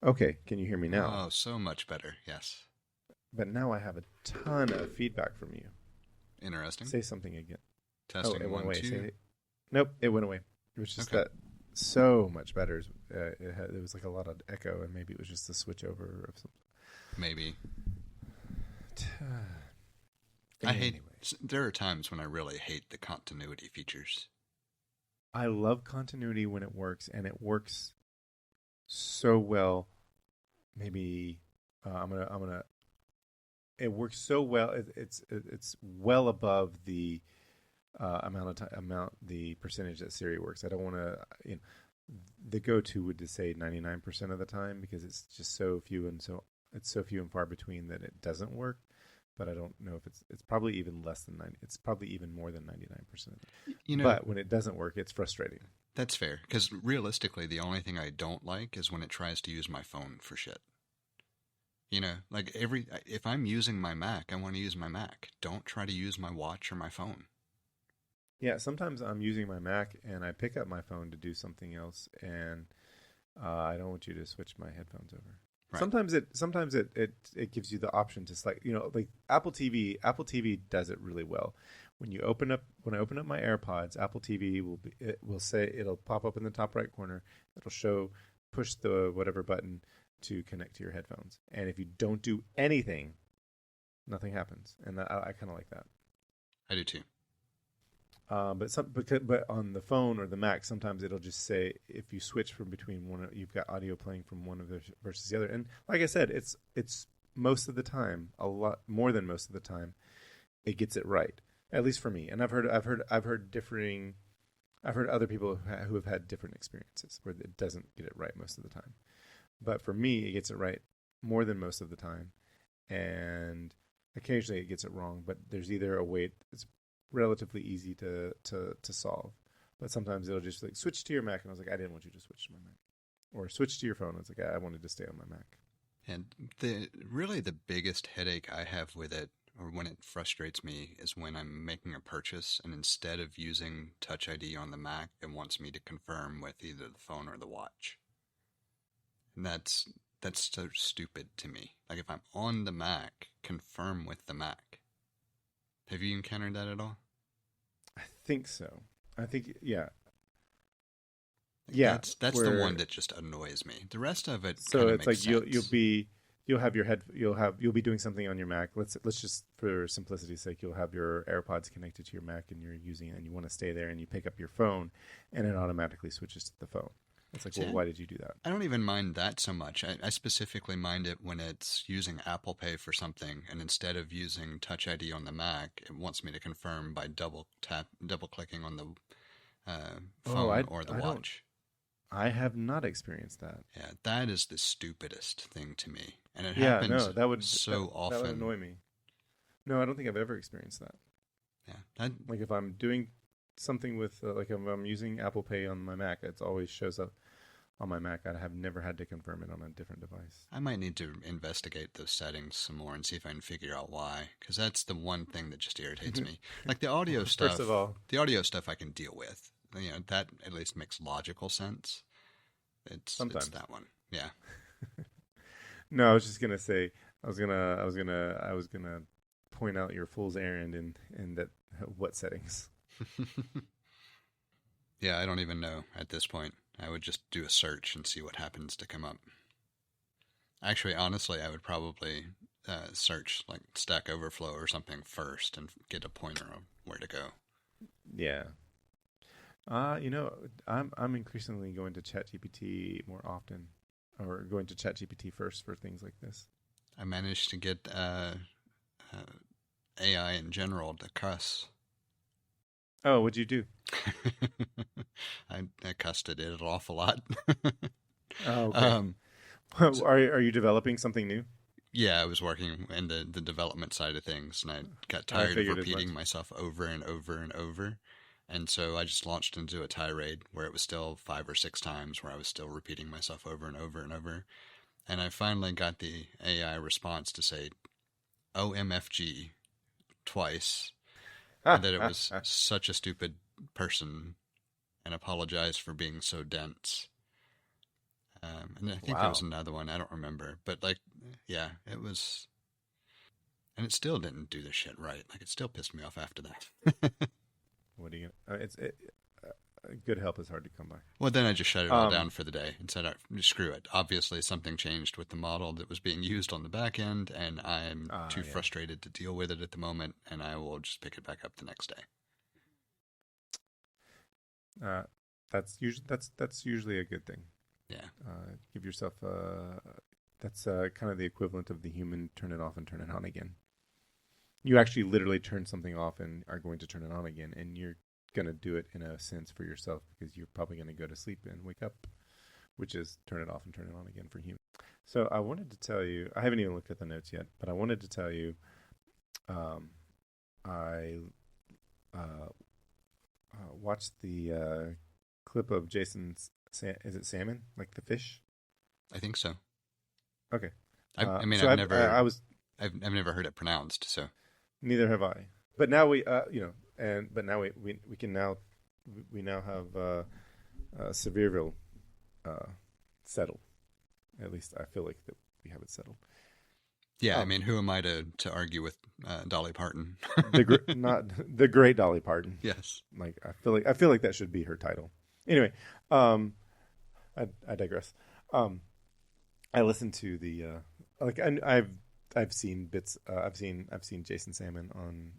Okay, can you hear me now? Oh, so much better. Yes. But now I have a ton of feedback from you. Interesting. Say something again. Oh, it Testing went one, away. two. Nope, it went away. It was just Okay. that so much better. It was like a lot of echo, and maybe it was just the switch over of some. Maybe. Anyway, There are times when I really hate the continuity features. I love continuity when it works, and it works so well. Maybe I'm gonna. It works so well. It's well above the amount of time, the percentage that Siri works. I don't want to, the go-to would just say 99% of the time because it's just it's so few and far between that it doesn't work. But I don't know if it's probably even less than 90. It's probably even more than 99%. You know, But when it doesn't work, it's frustrating. that's fair. Because realistically, the only thing I don't like is when it tries to use my phone for shit. Like if I'm using my Mac, I want to use my Mac. Don't try to use my watch or my phone. Yeah, sometimes I'm using my Mac and I pick up my phone to do something else, and I don't want you to switch my headphones over. Right. Sometimes it gives you the option to select, like Apple TV. Apple TV does it really well. When I open up my AirPods, Apple TV will say, it'll pop up in the top right corner. It'll show, push the whatever button to connect to your headphones. And if you don't do anything, nothing happens. And I kind of like that. I do too. But on the phone or the Mac, sometimes it'll just say if you switch from between one, you've got audio playing from one of the versus the other. And like I said, it's most of the time, a lot more than most of the time, it gets it right. At least for me. And I've heard other people who have had different experiences where it doesn't get it right most of the time. But for me, it gets it right more than most of the time, and occasionally it gets it wrong. But there's either a way it's relatively easy to solve, but sometimes it'll just like switch to your Mac, and I was like, I didn't want you to switch to my Mac, or switch to your phone. I was like, I wanted to stay on my Mac. And the biggest headache I have with it, or when it frustrates me, is when I'm making a purchase and instead of using Touch ID on the Mac, it wants me to confirm with either the phone or the watch. And that's so stupid to me. Like if I'm on the Mac, confirm with the Mac. Have you encountered that at all? I think so. I think yeah. Like Yeah, that's the one that just annoys me. The rest of it so kind of it's makes like sense. you'll be doing something on your Mac. Let's just, for simplicity's sake, you'll have your AirPods connected to your Mac and you're using it and you want to stay there, and you pick up your phone and it automatically switches to the phone. It's like, See, well, why did you do that? I don't even mind that so much. I specifically mind it when it's using Apple Pay for something, and instead of using Touch ID on the Mac, it wants me to confirm by double clicking on the Oh, phone or the I don't watch. I have not experienced that. Yeah, that is the stupidest thing to me, and it Yeah, happens no, so that would often. annoy me. No, I don't think I've ever experienced that. Yeah, that Like if I'm doing something with like if I'm using Apple Pay on my Mac, it always shows up on my Mac. I have never had to confirm it on a different device. I might need to investigate those settings some more and see if I can figure out why, because that's the one thing that just irritates me. Like the audio First of stuff, all, I can deal with. That at least makes logical sense. It's sometimes. that one. Yeah. No, I was just gonna say I was gonna point out your fool's errand in that what settings. Yeah, I don't even know at this point. I would just do a search and see what happens to come up. Actually, honestly, I would probably search like Stack Overflow or something first and get a pointer on where to go. Yeah. Uh, you know, I'm increasingly going to ChatGPT more often, or going to ChatGPT first for things like this. I managed to get AI in general to cuss. Oh, what'd you do? I cussed at it an awful lot. Oh, okay. um, Are you developing something new? yeah, I was working in the development side of things, and I got I tired of figured as much. repeating myself over and over and over. And so I just launched into a tirade where it was still 5 or 6 times where I was still repeating myself over and over and over. And I finally got the AI response to say OMFG twice, and that it was such a stupid person and apologized for being so dense. And I think there was another one. I don't remember. But, like, yeah, it was... And it still didn't do the shit right. Like, it still pissed me off after that. What are you gonna... good help is hard to come by. Well, then I just shut it all down for the day and said, screw it. Obviously, something changed with the model that was being used on the back end, and I'm too frustrated to deal with it at the moment, and I will just pick it back up the next day. That's usually a good thing. Yeah. Give yourself that's kind of the equivalent of the human turn it off and turn it on again. You actually literally turn something off and are going to turn it on again, and you're going to do it in a sense for yourself because you're probably going to go to sleep and wake up, which is turn it off and turn it on again for humans. So I wanted to tell you, I haven't even looked at the notes yet, but I wanted to tell you, I watched the clip of Jason's, is it Salmon? Like the fish? I think so. Okay. I mean, so I've never heard it pronounced, so. Neither have I. But now we, but now we now have Sevierville settled. At least I feel like that we have it settled. Yeah, I mean, who am I to argue with Dolly Parton? Not the great Dolly Parton. Yes. Like I feel like that should be her title. Anyway, I digress. I listened to the I've seen bits. I've seen Jason Salmon on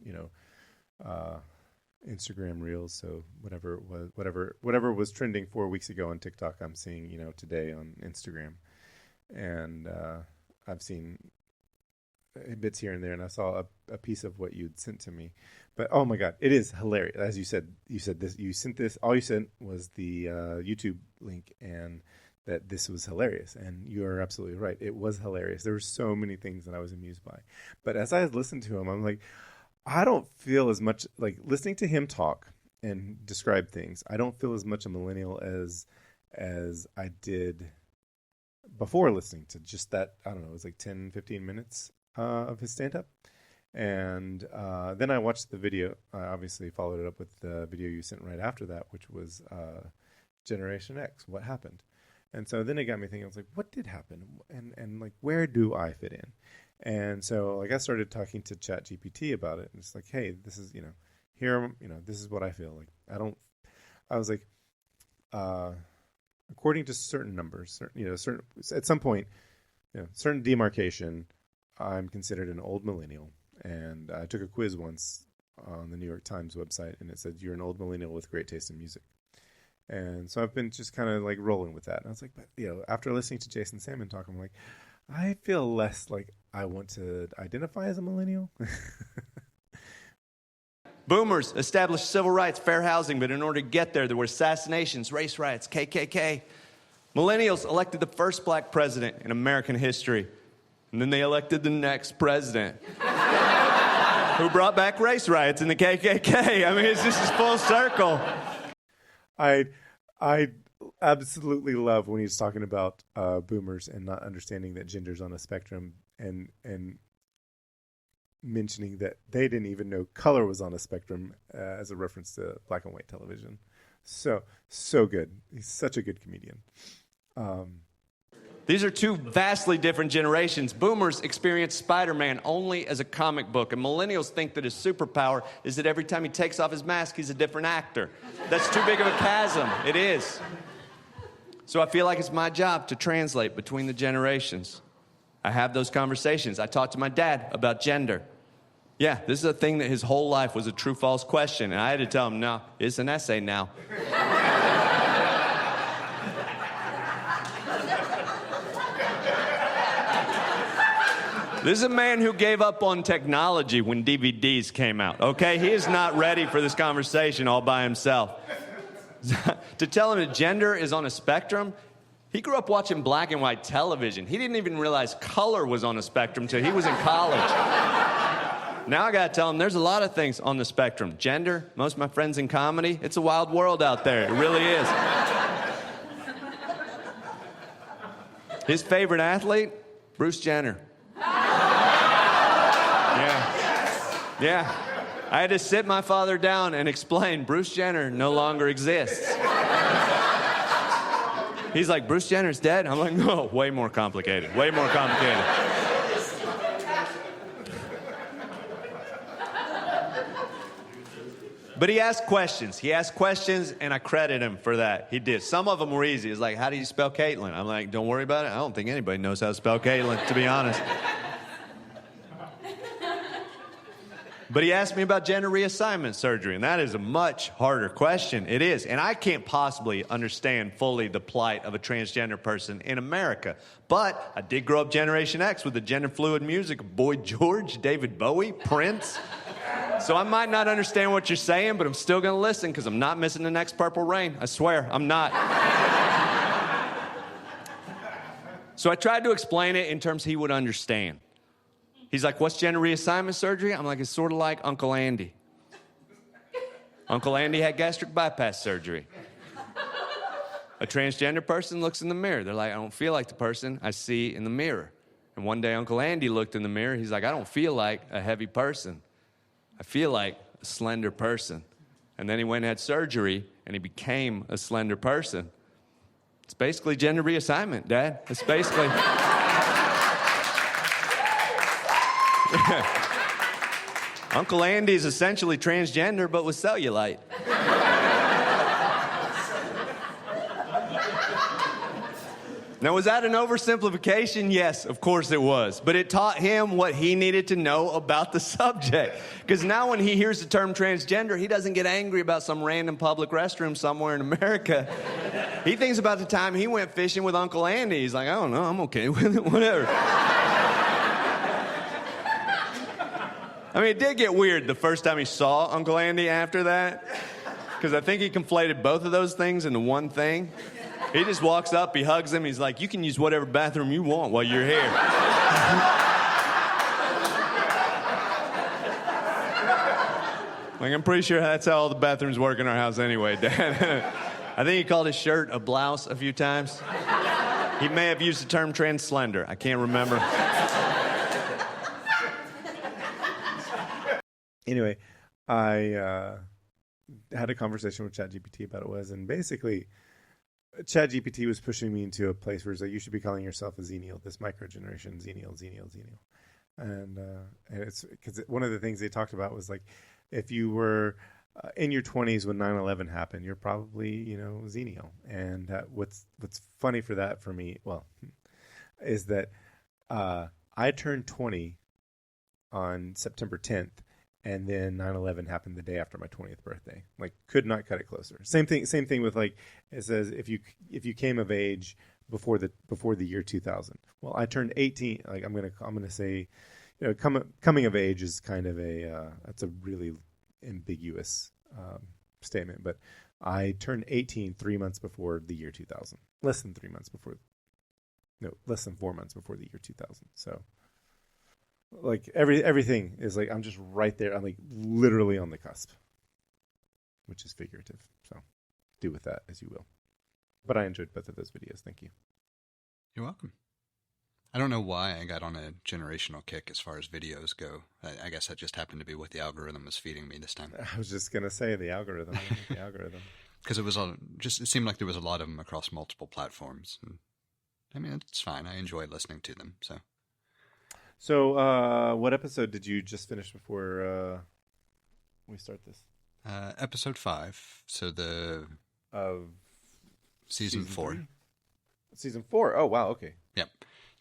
Instagram Reels. So whatever was trending 4 weeks ago on TikTok, I'm seeing today on Instagram, and I've seen bits here and there, and I saw a piece of what you'd sent to me. But oh my God, it is hilarious. As you said this. You sent this. All you sent was the YouTube link and that this was hilarious, and you are absolutely right. It was hilarious. There were so many things that I was amused by. But as I listened to him, I'm like, I don't feel as much like listening to him talk and describe things. I don't feel as much a millennial as I did before listening to just that. I don't know. It was like 10, 15 minutes of his stand-up. And then I watched the video. I obviously followed it up with the video you sent right after that, which was Generation X. What happened? And so then it got me thinking, I was like, what did happen? And like, where do I fit in? And so like I started talking to ChatGPT about it. And it's like, hey, this is, this is what I feel like. I was like, according to certain numbers, certain, at some point, certain demarcation, I'm considered an old millennial. And I took a quiz once on the New York Times website, and it said, you're an old millennial with great taste in music. And so I've been just kind of like rolling with that. And I was like, but after listening to Jason Salmon talk, I'm like, I feel less like I want to identify as a millennial. Boomers established civil rights, fair housing, but in order to get there were assassinations, race riots, KKK. Millennials elected the first black president in American history. And then they elected the next president who brought back race riots in the KKK. I mean, it's just full circle. I absolutely love when he's talking about boomers and not understanding that gender's on a spectrum and mentioning that they didn't even know color was on a spectrum as a reference to black and white television. So good. He's such a good comedian. These are two vastly different generations. Boomers experience Spider-Man only as a comic book, and millennials think that his superpower is that every time he takes off his mask, he's a different actor. That's too big of a chasm. It is. So I feel like it's my job to translate between the generations. I have those conversations. I talked to my dad about gender. Yeah, this is a thing that his whole life was a true-false question, and I had to tell him, no, it's an essay now. This is a man who gave up on technology when DVDs came out, okay? He is not ready for this conversation all by himself. To tell him that gender is on a spectrum, he grew up watching black and white television. He didn't even realize color was on a spectrum until he was in college. Now I gotta tell him there's a lot of things on the spectrum. Gender, most of my friends in comedy, it's a wild world out there. It really is. His favorite athlete, Bruce Jenner. Yeah. I had to sit my father down and explain Bruce Jenner no longer exists. He's like, Bruce Jenner's dead? I'm like, no, way more complicated. Way more complicated. But he asked questions. He asked questions, and I credit him for that. He did. Some of them were easy. It's like, how do you spell Caitlin? I'm like, don't worry about it. I don't think anybody knows how to spell Caitlin, to be honest. But he asked me about gender reassignment surgery, and that is a much harder question. It is. And I can't possibly understand fully the plight of a transgender person in America. But I did grow up Generation X with the gender fluid music of Boy George, David Bowie, Prince. So I might not understand what you're saying, but I'm still going to listen because I'm not missing the next Purple Rain. I swear, I'm not. So I tried to explain it in terms he would understand. He's like, what's gender reassignment surgery? I'm like, it's sort of like Uncle Andy. Uncle Andy had gastric bypass surgery. A transgender person looks in the mirror. They're like, I don't feel like the person I see in the mirror. And one day Uncle Andy looked in the mirror. He's like, I don't feel like a heavy person. I feel like a slender person. And then he went and had surgery, and he became a slender person. It's basically gender reassignment, Dad. It's basically... Uncle Andy's essentially transgender, but with cellulite. Now, was that an oversimplification? Yes, of course it was. But it taught him what he needed to know about the subject. Because now when he hears the term transgender, he doesn't get angry about some random public restroom somewhere in America. He thinks about the time he went fishing with Uncle Andy. He's like, I don't know, I'm okay with it, whatever. I mean, it did get weird the first time he saw Uncle Andy after that. Because I think he conflated both of those things into one thing. He just walks up, he hugs him, he's like, you can use whatever bathroom you want while you're here. Like, I'm pretty sure that's how all the bathrooms work in our house anyway, Dad. I think he called his shirt a blouse a few times. He may have used the term trans-slender. I can't remember. Anyway, I had a conversation with ChatGPT about it and basically ChatGPT was pushing me into a place where it's like, you should be calling yourself a Xenial, this microgeneration, Xenial. And it's because one of the things they talked about was like, if you were in your 20s when 9/11 happened, you're probably, Xenial. And what's funny for that for me, is that I turned 20 on September 10th. And then 9/11 happened the day after my 20th birthday. Like, could not cut it closer. Same thing with, like, it says if you came of age before the year 2000. Well, I turned 18. Like, I'm gonna say, coming of age is kind of that's a really ambiguous statement. But I turned 18 3 months before the year 2000. Less than 4 months before the year 2000. So. Like everything is like I'm just right there. I'm like literally on the cusp, which is figurative. So do with that as you will. But I enjoyed both of those videos. Thank you. You're welcome. I don't know why I got on a generational kick as far as videos go. I guess that just happened to be what the algorithm was feeding me this time. I was just gonna say the algorithm. Because it was it seemed like there was a lot of them across multiple platforms. And, I mean, it's fine. I enjoy listening to them. So, what episode did you just finish before we start this? Episode 5. So of season 4. 3? Season 4. Oh, wow. Okay. Yep.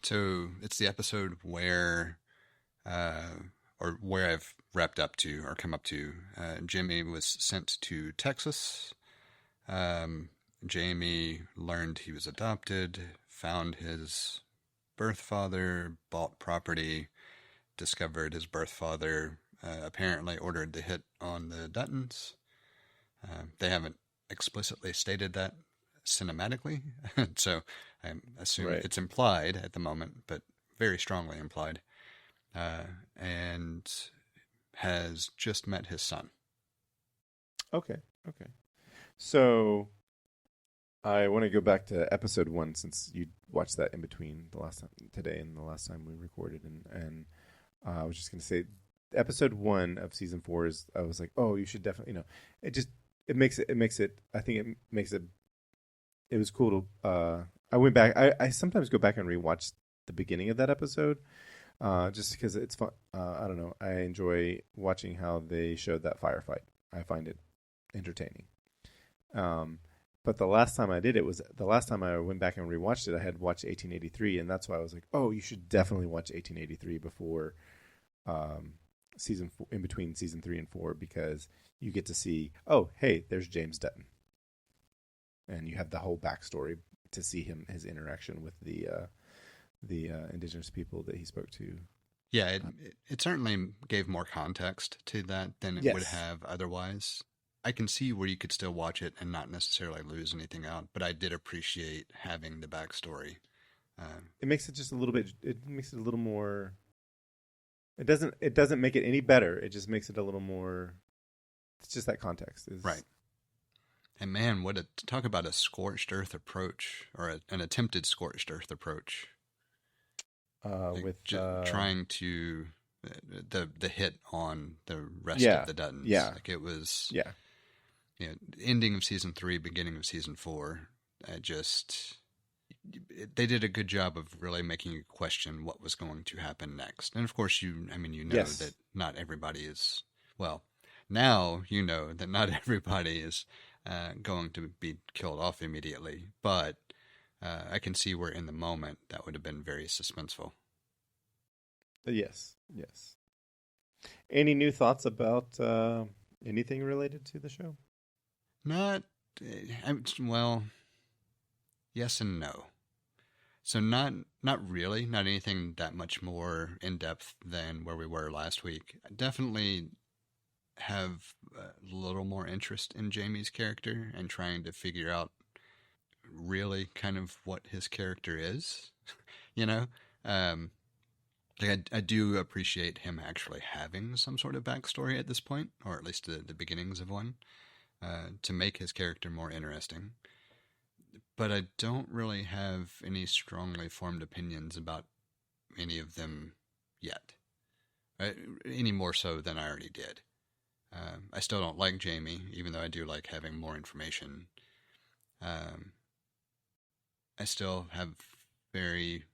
So it's the episode where I've wrapped up to or come up to. Jimmy was sent to Texas. Jamie learned he was adopted, found his birth father, bought property, discovered his birth father apparently ordered the hit on the Duttons. They haven't explicitly stated that cinematically, so I assume it's implied at the moment, but very strongly implied, and has just met his son. Okay. So I want to go back to episode 1 since you watched that in between the last time today and the last time we recorded, and I was just going to say episode 1 of season 4 is, I was like, oh, you should definitely, it makes it I think it makes it it was cool to. I went back. I sometimes go back and rewatch the beginning of that episode, just because it's fun. I don't know. I enjoy watching how they showed that firefight. I find it entertaining. Um, but the last time I did it was the last time I went back and rewatched it. I had watched 1883, and that's why I was like, "Oh, you should definitely watch 1883 before season four, in between season 3 and 4, because you get to see, oh, hey, there's James Dutton, and you have the whole backstory to see his interaction with the indigenous people that he spoke to. Yeah, it certainly gave more context to that than it would Yes. have otherwise. I can see where you could still watch it and not necessarily lose anything out, but I did appreciate having the backstory. It makes it just a little bit. It makes it a little more. It doesn't make it any better. It just makes it a little more. It's just that context is Right. And man, talk about a scorched earth approach, or an attempted scorched earth approach. with Trying to the hit on the rest Yeah. of the Duttons. Yeah. Like it was, yeah. you know, ending of season 3, beginning of season 4. They did a good job of really making you question what was going to happen next. And of course, you know Yes. that not everybody is, well, now you know that not everybody is going to be killed off immediately, but I can see where in the moment that would have been very suspenseful. Yes. Yes. Any new thoughts about anything related to the show? Not, well, yes and no. So not really, not anything that much more in depth than where we were last week. I definitely have a little more interest in Jamie's character and trying to figure out really kind of what his character is. you know, I do appreciate him actually having some sort of backstory at this point, or at least the beginnings of one, to make his character more interesting. But I don't really have any strongly formed opinions about any of them yet. Any more so than I already did. I still don't like Jamie, even though I do like having more information. I still have very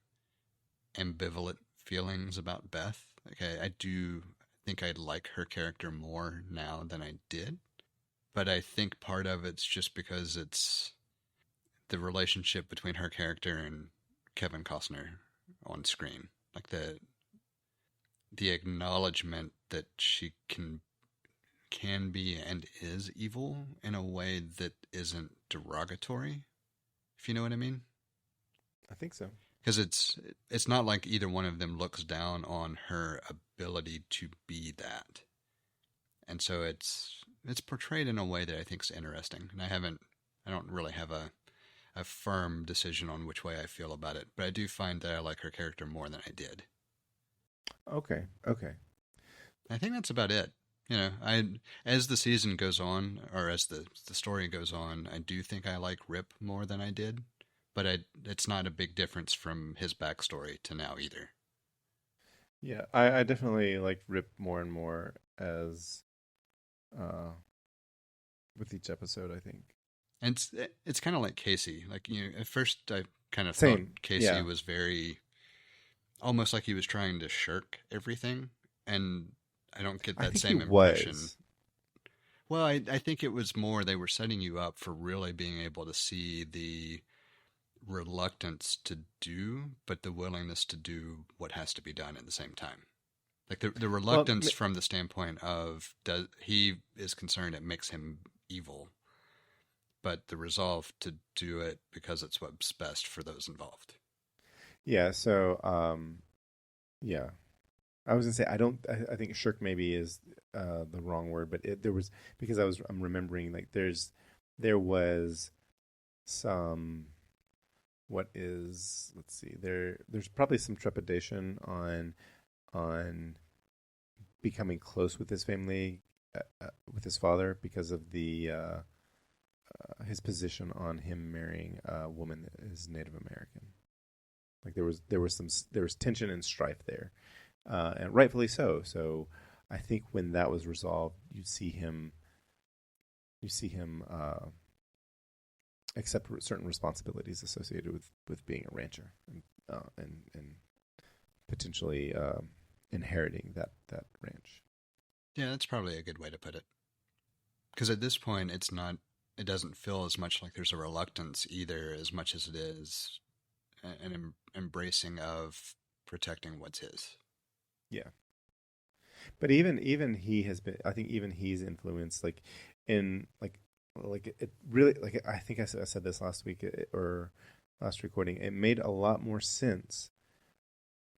ambivalent feelings about Beth. Okay, I do think I like her character more now than I did. But I think part of it's just because it's the relationship between her character and Kevin Costner on screen. Like the acknowledgement that she can be and is evil in a way that isn't derogatory, if you know what I mean. I think so. Because it's not like either one of them looks down on her ability to be that. And so it's portrayed in a way that I think is interesting. And I don't really have a firm decision on which way I feel about it, but I do find that I like her character more than I did. Okay. I think that's about it. You know, as the season goes on, or as the story goes on, I do think I like Rip more than I did, but it's not a big difference from his backstory to now either. Yeah, I definitely like Rip more and more as with each episode, I think. And it's kind of like Casey. Like, you know, at first I kind of Same, thought Casey yeah. was very, almost like he was trying to shirk everything, and I don't get I that think same he impression. was. Well, I think it was more they were setting you up for really being able to see the reluctance to do, but the willingness to do what has to be done at the same time. Like the reluctance from the standpoint of he is concerned it makes him evil, but the resolve to do it because it's what's best for those involved. Yeah. So, yeah, I was gonna say I think shirk maybe is the wrong word, but there was, because I'm remembering, like there was some, let's see, there's probably some trepidation on becoming close with his family, with his father, because of the his position on him marrying a woman that is Native American. Like there was tension and strife there, and rightfully so. So I think when that was resolved, you see him accept certain responsibilities associated with being a rancher, and potentially inheriting that ranch. Yeah, that's probably a good way to put it. Because at this point, it doesn't feel as much like there's a reluctance either, as much as it is an embracing of protecting what's his. Yeah. But even he has been. I think even he's influenced, like in like it really, like I think I said this last week or last recording. It made a lot more sense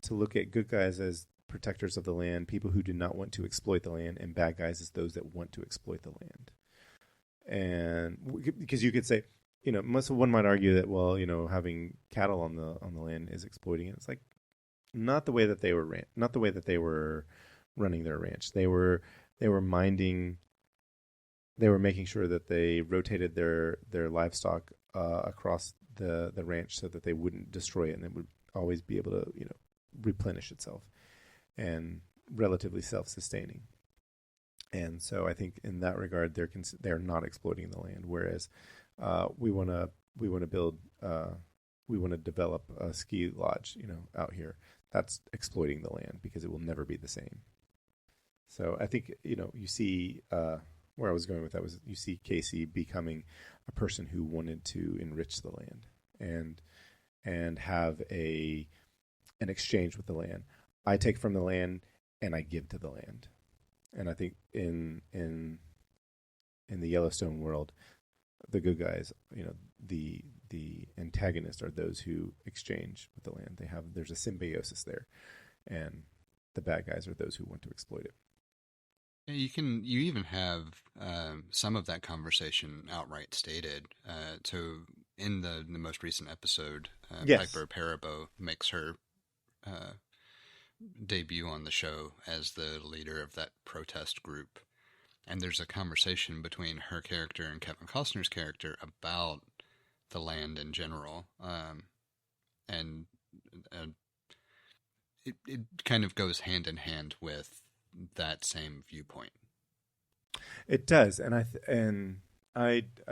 to look at good guys as protectors of the land, people who do not want to exploit the land, and bad guys as those that want to exploit the land. And because you could say, one might argue that, well, having cattle on the land is exploiting it. It's like not the way that they were not the way that they were running their ranch. They were minding. They were making sure that they rotated their livestock across the ranch so that they wouldn't destroy it, and it would always be able to replenish itself, and relatively self-sustaining. And so I think in that regard, they're not exploiting the land. Whereas we want to develop a ski lodge, out here. That's exploiting the land because it will never be the same. So I think you see where I was going with that was you see Casey becoming a person who wanted to enrich the land and have an exchange with the land. I take from the land and I give to the land. And I think in the Yellowstone world, the good guys, the antagonists are those who exchange with the land. There's a symbiosis there, and the bad guys are those who want to exploit it. You even have some of that conversation outright stated. So in the most recent episode, Yes. Piper Perabo makes her debut on the show as the leader of that protest group, and there's a conversation between her character and Kevin Costner's character about the land in general, and it kind of goes hand in hand with that same viewpoint. It does, and I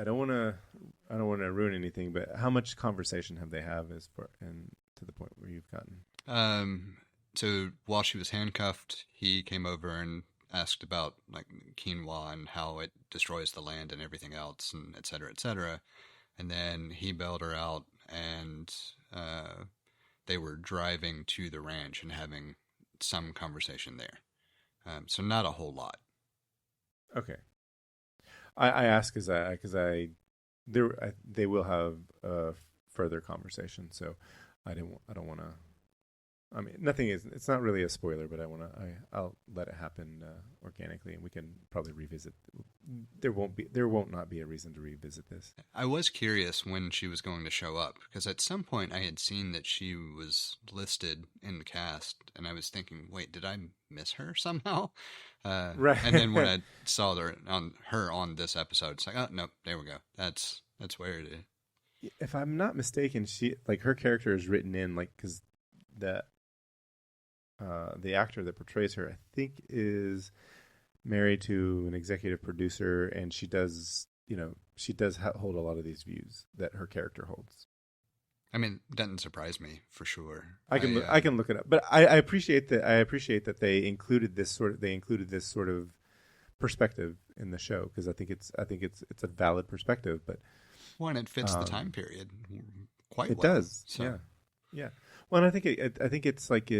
don't want to ruin anything, but how much conversation have they to the point where you've gotten? So while she was handcuffed, he came over and asked about like quinoa and how it destroys the land and everything else, and et cetera, et cetera. And then he bailed her out, and they were driving to the ranch and having some conversation there. So not a whole lot. Okay. I ask because they will have further conversation, so I don't want to. I mean, it's not really a spoiler, but I'll let it happen organically, and we can probably revisit. There won't not be a reason to revisit this. I was curious when she was going to show up, because at some point I had seen that she was listed in the cast, and I was thinking, wait, did I miss her somehow? Right. And then when I saw her on this episode, it's like, oh, nope, there we go. That's where it is. If I'm not mistaken, her character is written in because the actor that portrays her, I think, is married to an executive producer, and she does hold a lot of these views that her character holds. I mean, doesn't surprise me for sure. I can look it up, but I appreciate that they included this sort of perspective in the show, because I think it's a valid perspective. But and it fits the time period quite it well. It does. So. Yeah. Well, and I think it's like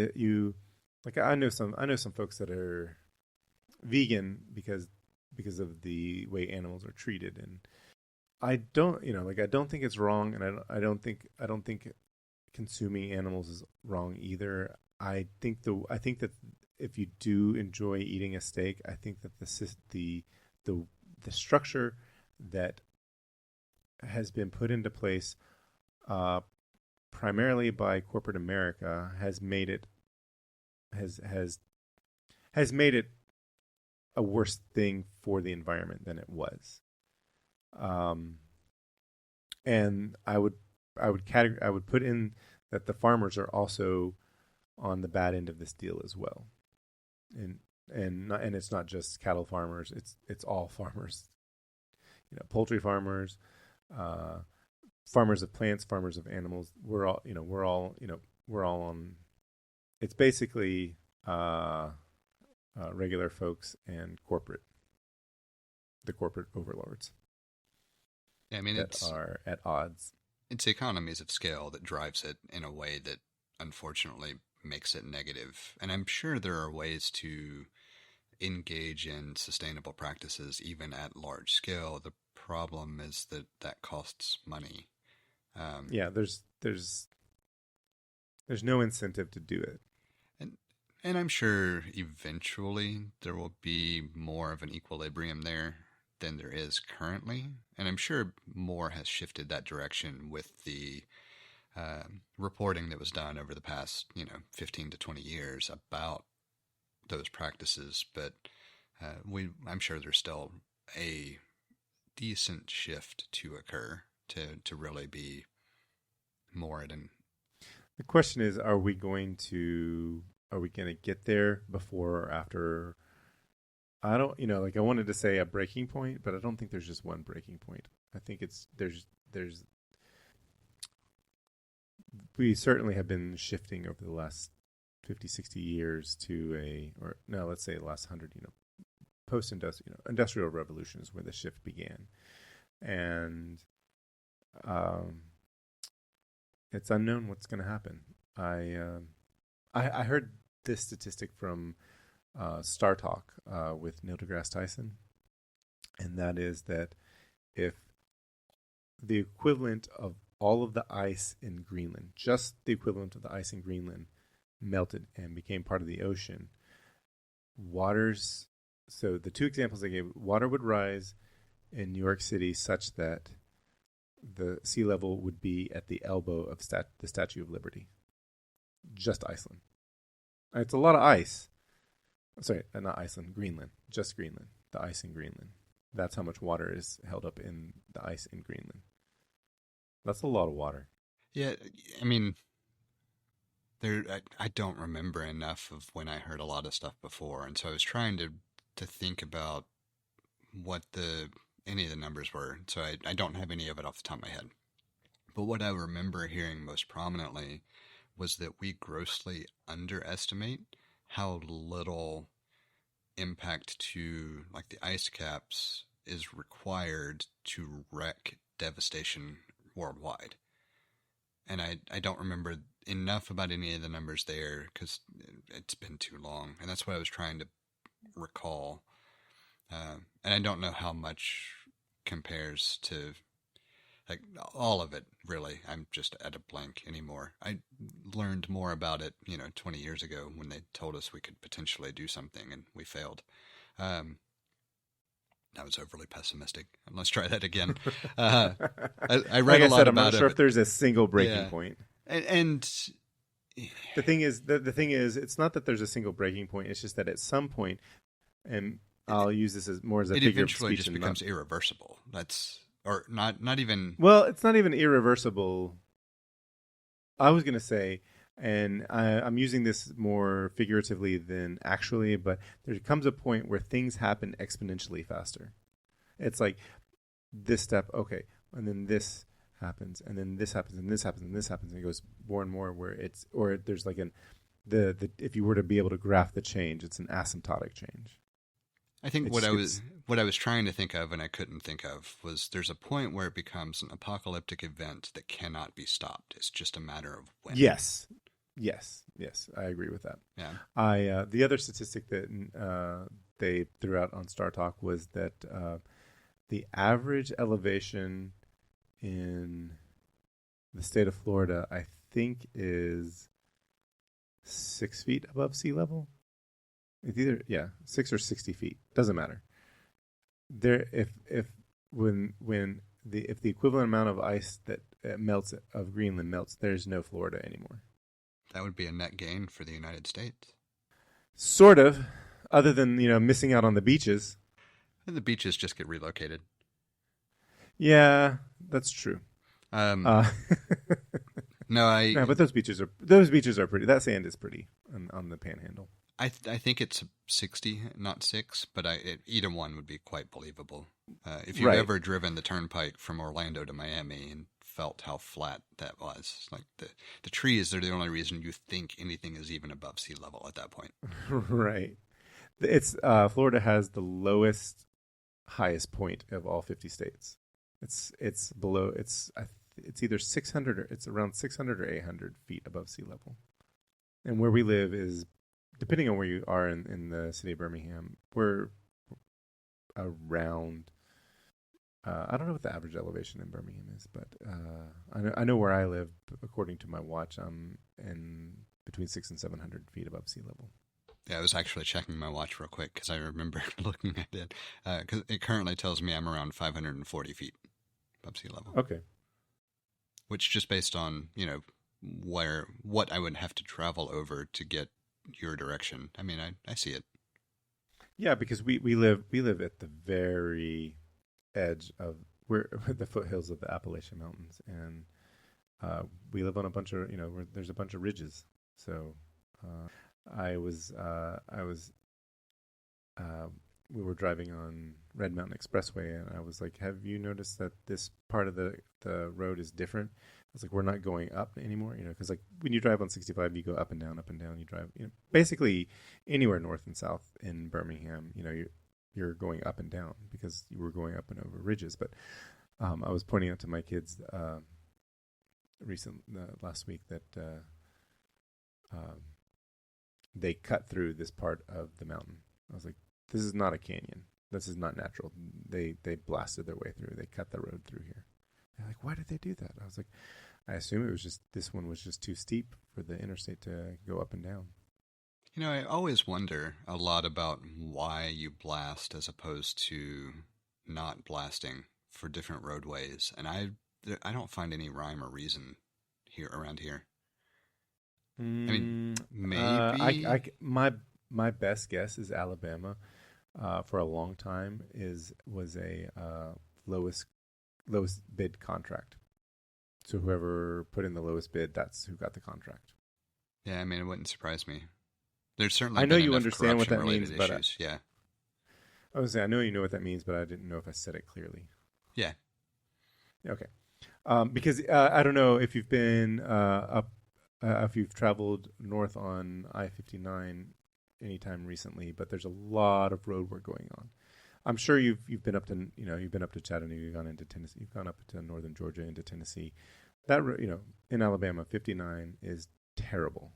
I know some folks that are vegan because of the way animals are treated, and I don't think it's wrong, and I don't think consuming animals is wrong either. I think that if you do enjoy eating a steak, I think that the structure that has been put into place primarily by corporate America has made it a worse thing for the environment than it was. And I would put in that the farmers are also on the bad end of this deal as well. And it's not just cattle farmers, it's all farmers. Poultry farmers, farmers of plants, farmers of animals. We're all on. It's basically regular folks and the corporate overlords I mean, that are at odds. It's economies of scale that drives it in a way that unfortunately makes it negative. And I'm sure there are ways to engage in sustainable practices even at large scale. The problem is that costs money. Yeah, there's no incentive to do it. And I'm sure eventually there will be more of an equilibrium there than there is currently. And I'm sure more has shifted that direction with the reporting that was done over the past, 15 to 20 years about those practices. But I'm sure there's still a decent shift to occur to really be more at an. The question is, are we going to get there before or after? I don't, I wanted to say a breaking point, but I don't think there's just one breaking point. I think we certainly have been shifting over the last 50, 60 years let's say the last 100, post-industrial, industrial revolutions where the shift began. And it's unknown what's going to happen. I heard this statistic from Star Talk with Neil deGrasse Tyson, and that is that if the equivalent of all of the ice in Greenland, just the equivalent of the ice in Greenland, melted and became part of the ocean, so the two examples I gave, water would rise in New York City such that the sea level would be at the elbow of the Statue of Liberty. Just Iceland. It's a lot of ice. Sorry, not Iceland, Greenland. Just Greenland. The ice in Greenland. That's how much water is held up in the ice in Greenland. That's a lot of water. Yeah, I mean, I don't remember enough of when I heard a lot of stuff before, and so I was trying to think about what any of the numbers were. So I don't have any of it off the top of my head. But what I remember hearing most prominently was that we grossly underestimate how little impact to like the ice caps is required to wreak devastation worldwide. And I don't remember enough about any of the numbers there because it's been too long. And that's what I was trying to recall. And I don't know how much compares to like all of it, really. I'm just at a blank anymore. I learned more about it, 20 years ago when they told us we could potentially do something and we failed. I was overly pessimistic. Let's try that again. I read like a I lot said, about I'm not sure it. if there's a single breaking point. And the thing is, it's not that there's a single breaking point. It's just that at some point, and I'll use this as a figure of speech. It eventually just becomes irreversible. Or not even. Well, it's not even irreversible. I was going to say, and I'm using this more figuratively than actually, but there comes a point where things happen exponentially faster. It's like this step, okay, and then this happens, and then this happens, and this happens, and this happens, and it goes more and more or there's like if you were to be able to graph the change, it's an asymptotic change. I think what I was trying to think of and I couldn't think of was there's a point where it becomes an apocalyptic event that cannot be stopped. It's just a matter of when. Yes, I agree with that. Yeah. The other statistic that they threw out on Star Talk was that the average elevation in the state of Florida, I think, is 6 feet above sea level. It's either 6 or 60 feet. Doesn't matter. If the equivalent amount of ice that melts of Greenland melts, there's no Florida anymore. That would be a net gain for the United States. Sort of, other than missing out on the beaches. And the beaches just get relocated. Yeah, that's true. No, but those beaches are pretty. That sand is pretty on the Panhandle. I think it's 60, not 6, but either one would be quite believable. If you've ever driven the turnpike from Orlando to Miami and felt how flat that was. Like the trees are the only reason you think anything is even above sea level at that point. Right. It's Florida has the highest point of all 50 states. It's below. It's either 600 or it's around 600 or 800 feet above sea level. And where we live is, depending on where you are in the city of Birmingham, we're around. I don't know what the average elevation in Birmingham is, but I know where I live. According to my watch, I'm in between 600 and 700 feet above sea level. Yeah, I was actually checking my watch real quick because I remember looking at it. Because it currently tells me I'm around 540 feet above sea level. Okay. Which, just based on, what I would have to travel over to get your direction. I mean, I see it. Yeah, because we live at the very edge of we're at the foothills of the Appalachian Mountains, and we live on a bunch of there's a bunch of ridges. So we were driving on Red Mountain Expressway, and I was like, "Have you noticed that this part of the road is different?" I was like, "We're not going up anymore, because like when you drive on 65, you go up and down, up and down. You drive, basically anywhere north and south in Birmingham, you're going up and down because you were going up and over ridges." But I was pointing out to my kids last week that they cut through this part of the mountain. I was like, "This is not a canyon. This is not natural. They blasted their way through. They cut the road through here." They're like, "Why did they do that?" I was like, "I assume it was just this one was just too steep for the interstate to go up and down." I always wonder a lot about why you blast as opposed to not blasting for different roadways, and I don't find any rhyme or reason around here. I mean, maybe my best guess is Alabama. For a long time was a lowest bid contract. So whoever put in the lowest bid, that's who got the contract. Yeah, I mean, it wouldn't surprise me. There's certainly I know been you enough understand what that means, corruption-related but issues. Yeah. I was saying I know you know what that means, but I didn't know if I said it clearly. Yeah. Okay. Because I don't know if you've been if you've traveled north on I-59 anytime recently, but there's a lot of road work going on. I'm sure you've been up to Chattanooga, you've gone into Tennessee, you've gone up to northern Georgia into Tennessee. That in Alabama, 59 is terrible.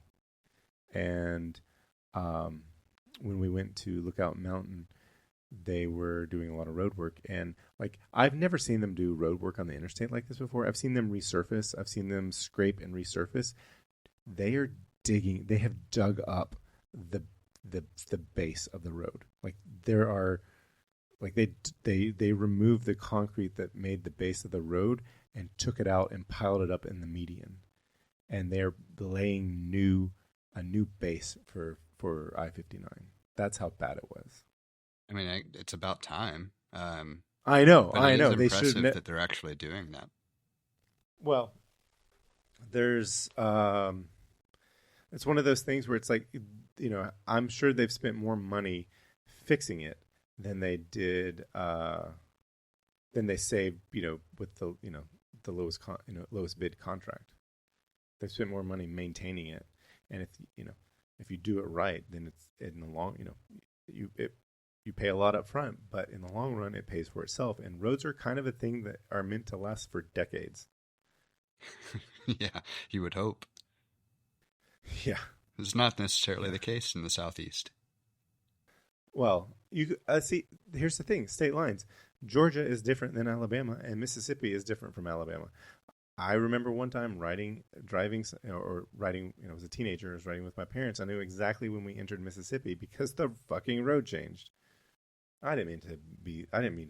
And when we went to Lookout Mountain, they were doing a lot of road work, and like I've never seen them do road work on the interstate like this before. I've seen them resurface. I've seen them scrape and resurface. They are digging. They have dug up the base of the road. Like there are, like they removed the concrete that made the base of the road and took it out and piled it up in the median, and they're laying a new base for I-59. That's how bad it was. I mean, it's about time. I know. But it is They impressive should that they're actually doing that. Well, there's it's one of those things where it's like, I'm sure they've spent more money fixing it than they did than they saved, with the lowest bid contract. They've spent more money maintaining it, and if you do it right, then it's in the long, you pay a lot up front, but in the long run, it pays for itself. And roads are kind of a thing that are meant to last for decades. Yeah, you would hope. Yeah. It's not necessarily the case in the Southeast. Well, you see, here's the thing. State lines. Georgia is different than Alabama, and Mississippi is different from Alabama. I remember one time driving, I was a teenager, I was riding with my parents. I knew exactly when we entered Mississippi because the fucking road changed. I didn't mean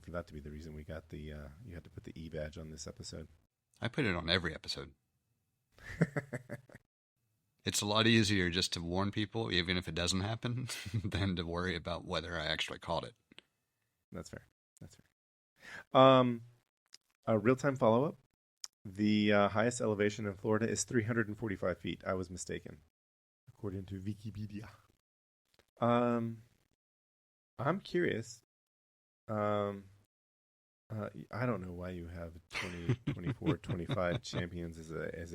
for that to be the reason we got the you had to put the E badge on this episode. I put it on every episode. It's a lot easier just to warn people, even if it doesn't happen, than to worry about whether I actually caught it. That's fair. A real-time follow-up. The highest elevation in Florida is 345 feet. I was mistaken, according to Wikipedia. I'm curious. I don't know why you have 20, 24, 25 champions as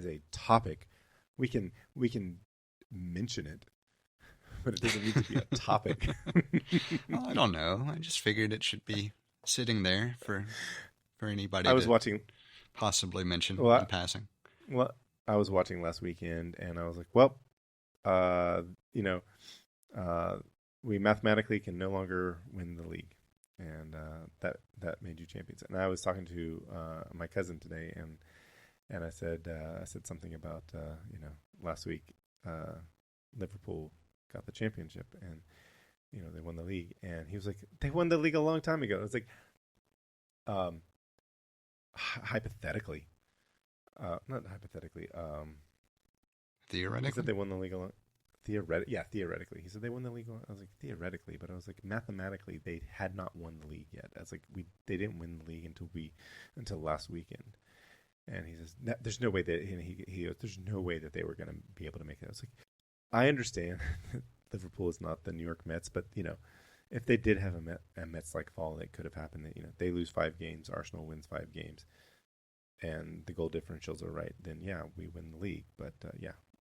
a topic. We can mention it, but it doesn't need to be a topic. Well, I don't know. I just figured it should be sitting there for anybody I was to watching. possibly mention Well, in passing. well, I was watching last weekend, and I was like, well, uh, you know, uh, we mathematically can no longer win the league, and that made you champions. And I was talking to my cousin today, and I said something about last week Liverpool got the championship, and they won the league, and he was like, they won the league a long time ago. I was like, um, hypothetically, not hypothetically, he Theoretically? said they won the league. Theoretically. He said they won the league. I was like, theoretically, but I was like, mathematically, they had not won the league yet. I was like, they didn't win the league until last weekend. And he says, there's no way that he goes, there's no way that they were going to be able to make it. I was like, I understand that Liverpool is not the New York Mets, but if they did have a Mets like fall, it could have happened. That they lose 5 games, Arsenal wins 5 games, and the goal differentials are right. Then we win the league. But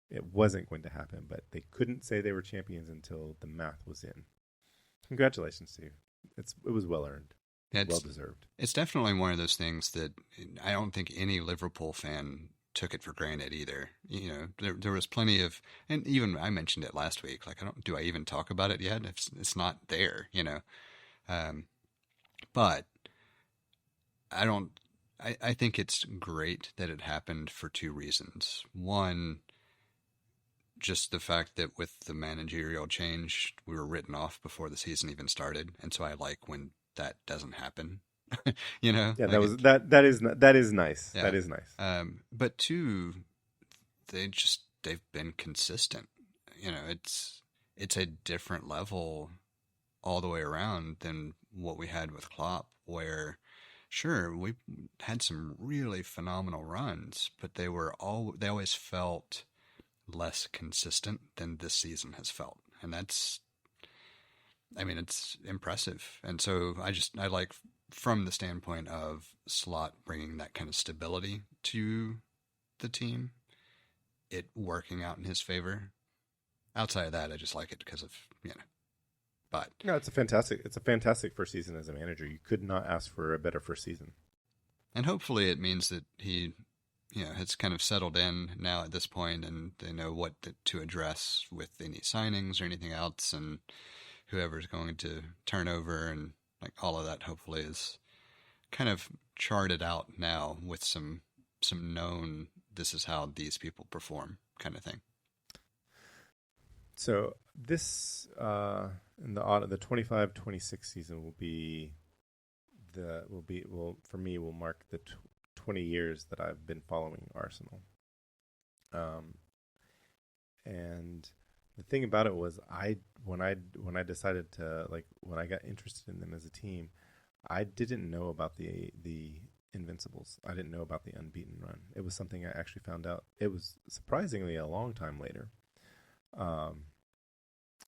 it wasn't going to happen. But they couldn't say they were champions until the math was in. Congratulations to you. It was well earned, well deserved. It's definitely one of those things that I don't think any Liverpool fan took it for granted either. There was plenty of, and even I mentioned it last week. Like, do I even talk about it yet? It's not there, but I don't. I think it's great that it happened for 2 reasons. One, just the fact that with the managerial change, we were written off before the season even started, and so I like when that doesn't happen. Yeah, like that is nice. Yeah. That is nice. But 2, they've been consistent. It's a different level all the way around than what we had with Klopp, where sure, we had some really phenomenal runs, but they always felt less consistent than this season has felt. And it's impressive. And so I like, from the standpoint of Slot bringing that kind of stability to the team, it working out in his favor. Outside of that, I just like it because of, but No, it's a fantastic first season as a manager. You could not ask for a better first season. and hopefully it means that he, has kind of settled in now at this point, and they know what to address with any signings or anything else, and whoever's going to turn over and like all of that hopefully is kind of charted out now with some known, this is how these people perform kind of thing. So this in the 25-26 season for me will mark the 20 years that I've been following Arsenal. And the thing about it was when I decided to, like, when I got interested in them as a team, I didn't know about the Invincibles. I didn't know about the unbeaten run. It was something I actually found out. It was surprisingly a long time later.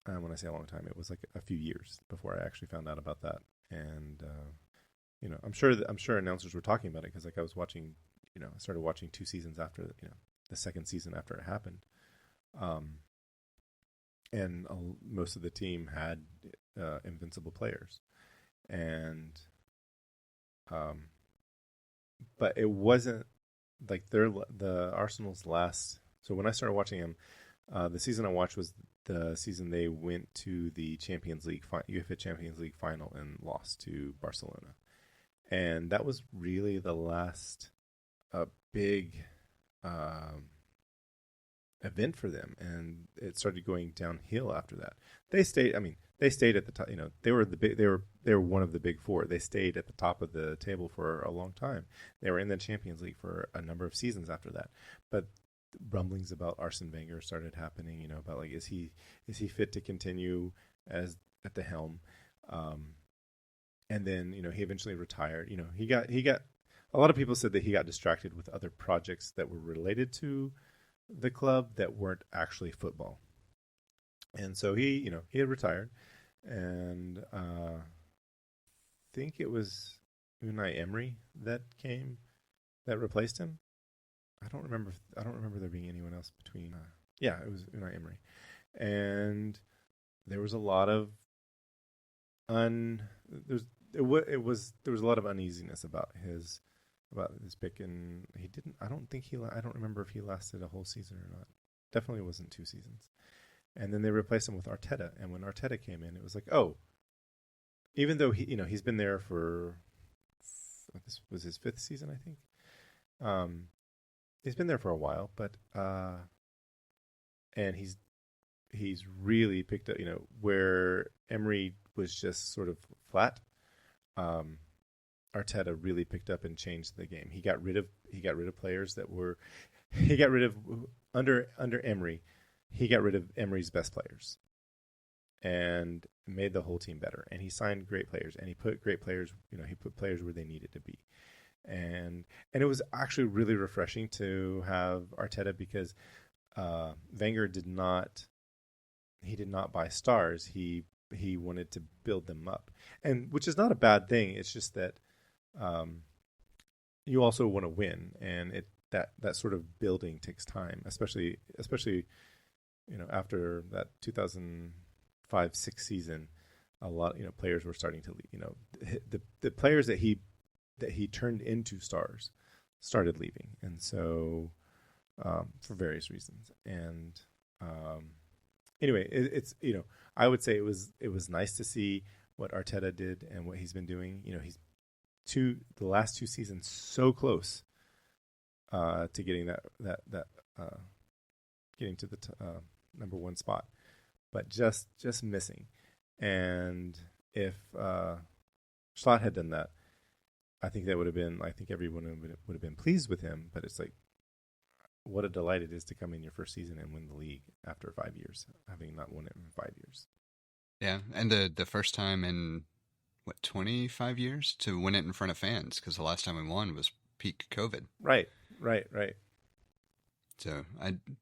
And when I say a long time, it was like a few years before I actually found out about that. And I'm sure announcers were talking about it because, like, I was watching. I started watching 2 seasons after the second season after it happened. And most of the team had invincible players, and but it wasn't like the Arsenal's last. So when I started watching them, the season I watched was the season they went to the Champions League UEFA Champions League final and lost to Barcelona, and that was really the last big event for them, and it started going downhill after that. They stayed at the top. They were one of the big 4. They stayed at the top of the table for a long time. They were in the Champions League for a number of seasons after that. But rumblings about Arsene Wenger started happening, about, like, is he fit to continue as at the helm? And then, he eventually retired. He got a lot of people said that he got distracted with other projects that were related to the club that weren't actually football. And so he had retired, and I think it was Unai Emery that replaced him. I don't remember there being anyone else between. Yeah, it was Unai Emery, and there was a lot of there was a lot of uneasiness about his pick, and he didn't. I don't remember if he lasted a whole season or not. Definitely wasn't 2 seasons. And then they replaced him with Arteta, and when Arteta came in, it was like, oh, even though he's been there for this was his 5th season, I think. He's been there for a while, but and he's really picked up, where Emery was just sort of flat. Arteta really picked up and changed the game. He got rid of players that were under Emery. He got rid of Emery's best players and made the whole team better. And he signed great players, and he put great players. He put players where they needed to be. And it was actually really refreshing to have Arteta, because Wenger did not buy stars. He wanted to build them up, and which is not a bad thing. It's just that you also want to win, and that sort of building takes time, especially after that 2005-06 season. A lot players were starting to leave. The players that he turned into stars started leaving, and so for various reasons. And anyway, it's I would say it was nice to see what Arteta did and what he's been doing. He's the last 2 seasons so close to getting that getting to the number 1 spot, but just missing. And if Schlott had done that, I think that would have been. I think everyone would have been pleased with him. But it's like, what a delight it is to come in your first season and win the league after 5 years, having not won it in 5 years. Yeah, and the first time in 25 years to win it in front of fans, because the last time we won was peak COVID. Right. So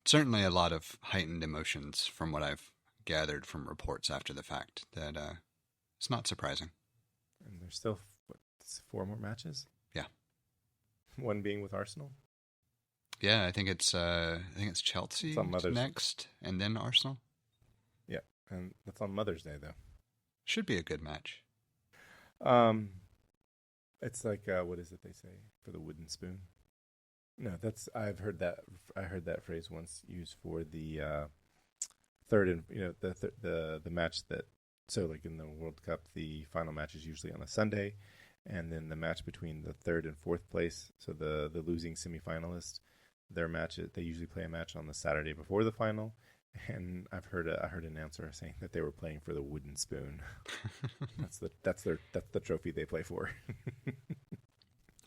certainly a lot of heightened emotions from what I've gathered from reports after the fact. That it's not surprising. And there's still 4 more matches. Yeah, one being with Arsenal. Yeah, I think it's Chelsea next, and then Arsenal. Yeah, and that's on Mother's Day, though. Should be a good match. It's like what is it they say for the wooden spoon? No, I've heard that. I heard that phrase once used for the third and the match that. So like in the World Cup, the final match is usually on a Sunday, and then the match between the 3rd and 4th place. So the losing semifinalists, their match, they usually play a match on the Saturday before the final. And I heard an announcer saying that they were playing for the wooden spoon. that's the trophy they play for. I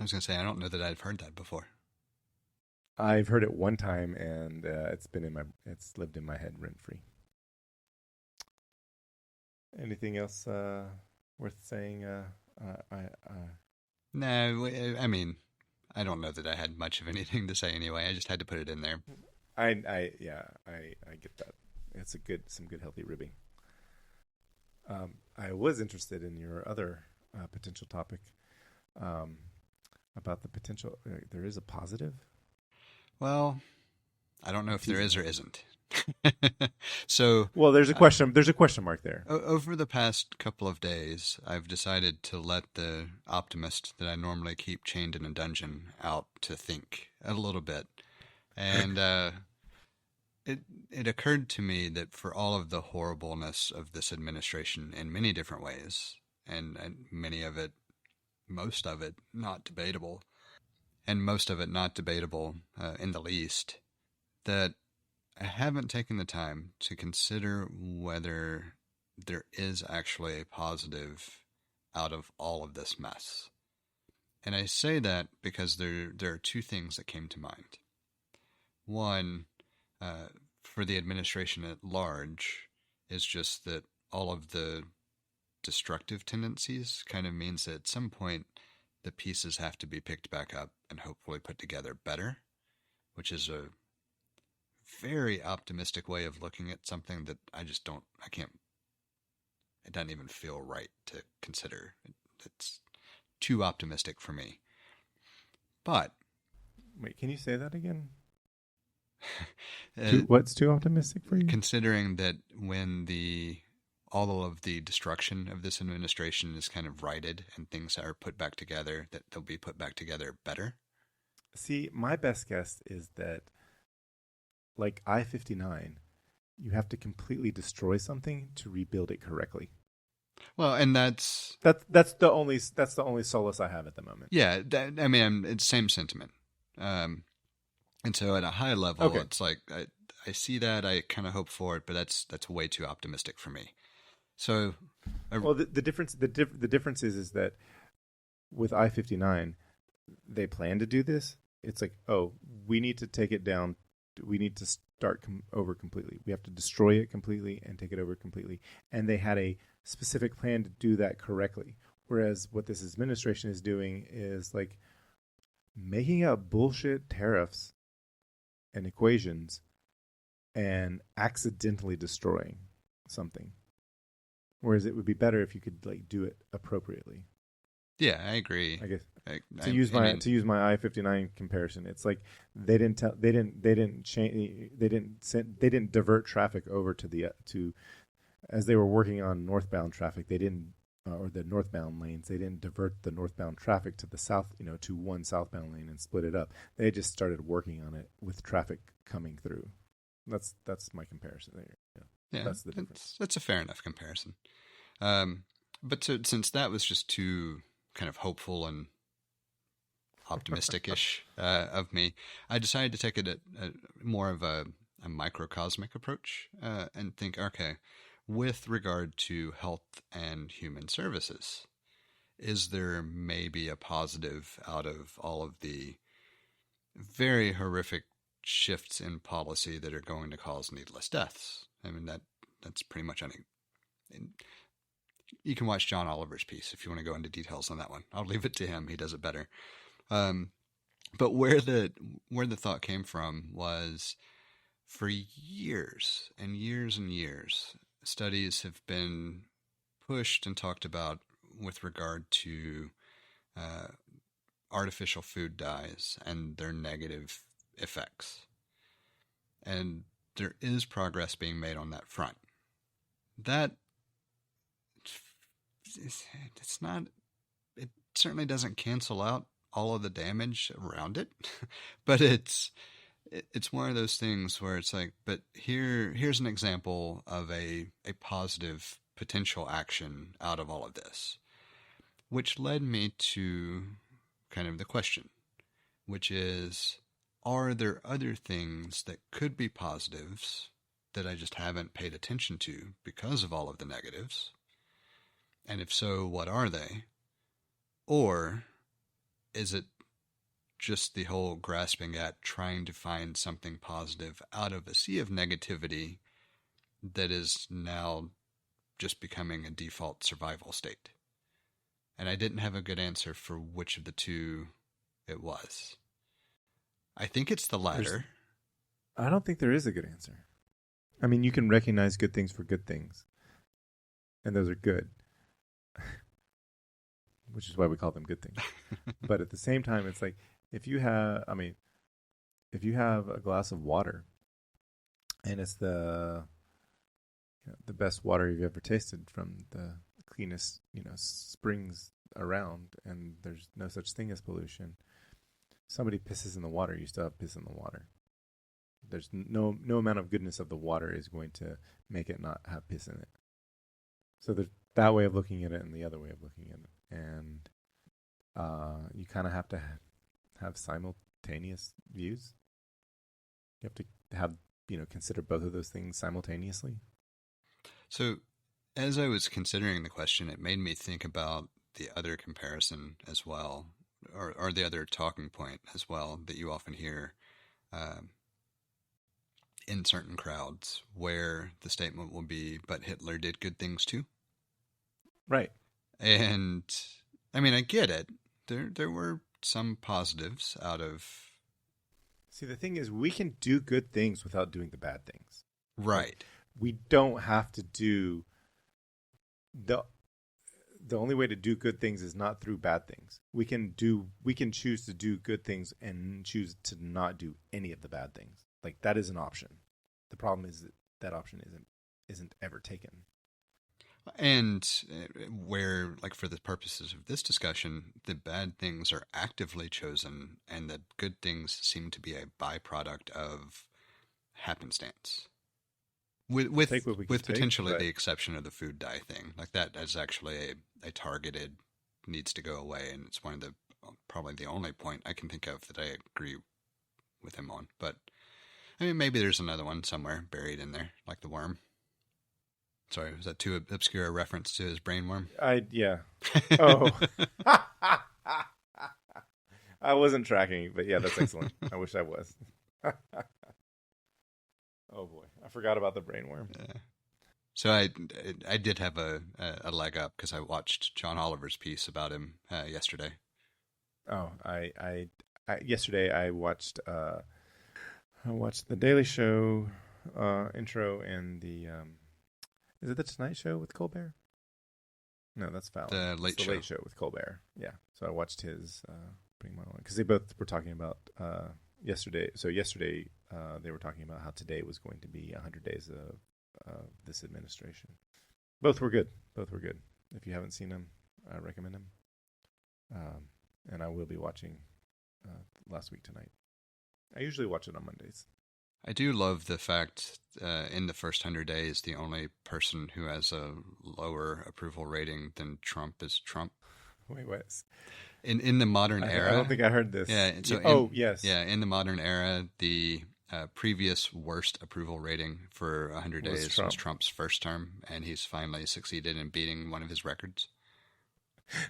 was gonna say, I don't know that I've heard that before. I've heard it one time, and it's lived in my head rent free. Anything else worth saying? No, I mean, I don't know that I had much of anything to say anyway. I just had to put it in there. I get that. It's some good healthy ribbing. I was interested in your other potential topic about the potential. There is a positive. Well, I don't know if there is or isn't. So, well, there's a question. There's a question mark there. Over the past couple of days, I've decided to let the optimist that I normally keep chained in a dungeon out to think a little bit. And it occurred to me that for all of the horribleness of this administration in many different ways, and most of it not debatable, in the least, that I haven't taken the time to consider whether there is actually a positive out of all of this mess. And I say that because there are 2 things that came to mind. One, for the administration at large, is just that all of the destructive tendencies kind of means that at some point the pieces have to be picked back up and hopefully put together better, which is a very optimistic way of looking at something that it doesn't even feel right to consider. It's too optimistic for me. But Wait, can you say that again? uh, What's too optimistic for you? considering that when all of the destruction of this administration is kind of righted and things are put back together, that they'll be put back together better. See, my best guess is that, like I-59, you have to completely destroy something to rebuild it correctly. Well, and that's the only solace I have at the moment. yeah. It's same sentiment. And so at a high level, Okay. it's like I see that, I kind of hope for it, but that's way too optimistic for me. So, Well, the difference is that with I-59, they plan to do this. It's like, oh, we need to take it down. We need to start over completely. We have to destroy it completely and take it over completely. And they had a specific plan to do that correctly. Whereas what this administration is doing is like making up bullshit tariffs and equations and accidentally destroying something. Whereas it would be better if you could like do it appropriately. yeah, I agree. I guess To use my I-59 comparison, it's like they didn't divert traffic over to as they were working on northbound traffic. They didn't or the northbound lanes. They didn't divert the northbound traffic to the south, to one southbound lane and split it up. They just started working on it with traffic coming through. That's my comparison there. Yeah, that's the difference. That's a fair enough comparison. But since that was just too kind of hopeful and optimistic-ish of me, I decided to take it at more of a microcosmic approach and think, okay, with regard to health and human services, is there maybe a positive out of all of the very horrific shifts in policy that are going to cause needless deaths? I mean, that's pretty much you can watch John Oliver's piece if you want to go into details on that one. I'll leave it to him. He does it better. But where the thought came from was, for years and years and years, studies have been pushed and talked about with regard to artificial food dyes and their negative effects. And there is progress being made on that front. That it's not. It certainly doesn't cancel out all of the damage around it, but it's one of those things where it's like, but here's an example of a positive potential action out of all of this, which led me to kind of the question, which is, are there other things that could be positives that I just haven't paid attention to because of all of the negatives? And if so, what are they? Or is it just the whole grasping at trying to find something positive out of a sea of negativity that is now just becoming a default survival state? And I didn't have a good answer for which of the two it was. I think it's the latter. I don't think there is a good answer. I mean, you can recognize good things for good things, and those are good, which is why we call them good things. But at the same time, it's like, if you have a glass of water and it's the best water you've ever tasted from the cleanest, springs around, and there's no such thing as pollution. Somebody pisses in the water, you still have piss in the water. There's no amount of goodness of the water is going to make it not have piss in it. So there's that way of looking at it and the other way of looking at it. And you kind of have to have simultaneous views. You have to have, consider both of those things simultaneously. So as I was considering the question, it made me think about the other comparison as well, or the other talking point as well that you often hear in certain crowds, where the statement will be, but Hitler did good things too. Right. And I mean, I get it. There were some positives out of... See, the thing is, we can do good things without doing the bad things. Right. We don't have to do the only way to do good things is not through bad things. We can choose to do good things and choose to not do any of the bad things. Like, that is an option. The problem is that that option isn't ever taken. And where, like, for the purposes of this discussion, the bad things are actively chosen and the good things seem to be a byproduct of happenstance. With potentially the exception of the food dye thing. Like, that is actually a targeted, needs to go away, and it's one of the, probably the only point I can think of that I agree with him on. But, I mean, maybe there's another one somewhere buried in there, like the worm. Sorry, was that too obscure a reference to his brainworm? Yeah. Oh. I wasn't tracking, but yeah, that's excellent. I wish I was. Oh boy, I forgot about the brainworm. Yeah. So I did have a leg up because I watched John Oliver's piece about him yesterday. Oh, yesterday I watched the Daily Show intro and the is it the Tonight Show with Colbert? No, that's Fallon. The Late Show with Colbert. Yeah. So I watched his opening monologue because they both were talking about yesterday. So yesterday they were talking about how today was going to be 100 days of this administration. Both were good. If you haven't seen them, I recommend them. And I will be watching Last Week Tonight. I usually watch it on Mondays. I do love the fact in the first 100 days, the only person who has a lower approval rating than Trump is Trump. Wait, what? In the modern era. I don't think I heard this. Yeah. So yes. Yeah, in the modern era, the previous worst approval rating for 100 days was Trump's first term, and he's finally succeeded in beating one of his records.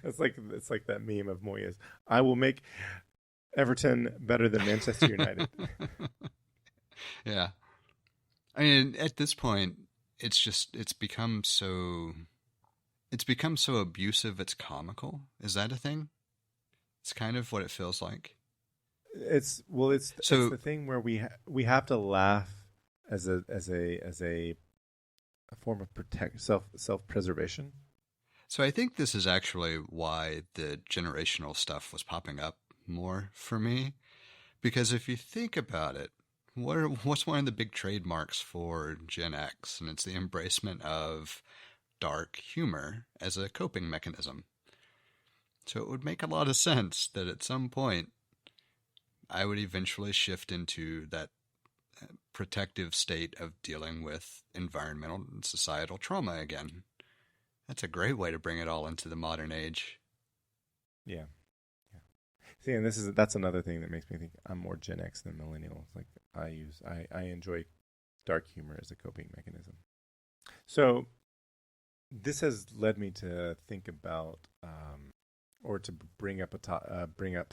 It's like that meme of Moyes. I will make Everton better than Manchester United. Yeah. I mean, at this point, it's become so abusive, it's comical. Is that a thing? It's kind of what it feels like. It's the thing where we have to laugh as a form of self-preservation. So I think this is actually why the generational stuff was popping up more for me, because if you think about it, what's one of the big trademarks for Gen X? And it's the embracement of dark humor as a coping mechanism. So it would make a lot of sense that at some point I would eventually shift into that protective state of dealing with environmental and societal trauma again. That's a great way to bring it all into the modern age. Yeah. See, and that's another thing that makes me think I'm more Gen X than millennial. Like, I enjoy dark humor as a coping mechanism. So this has led me to think about, or to bring up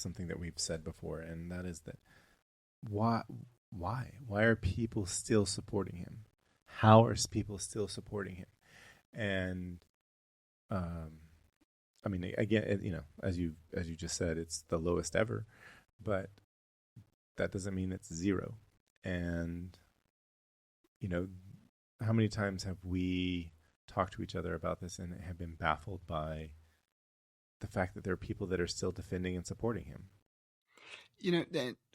something that we've said before, and that is that why are people still supporting him? How are people still supporting him? And I mean, again, as you just said, it's the lowest ever, but that doesn't mean it's zero. And how many times have we talked to each other about this and have been baffled by the fact that there are people that are still defending and supporting him?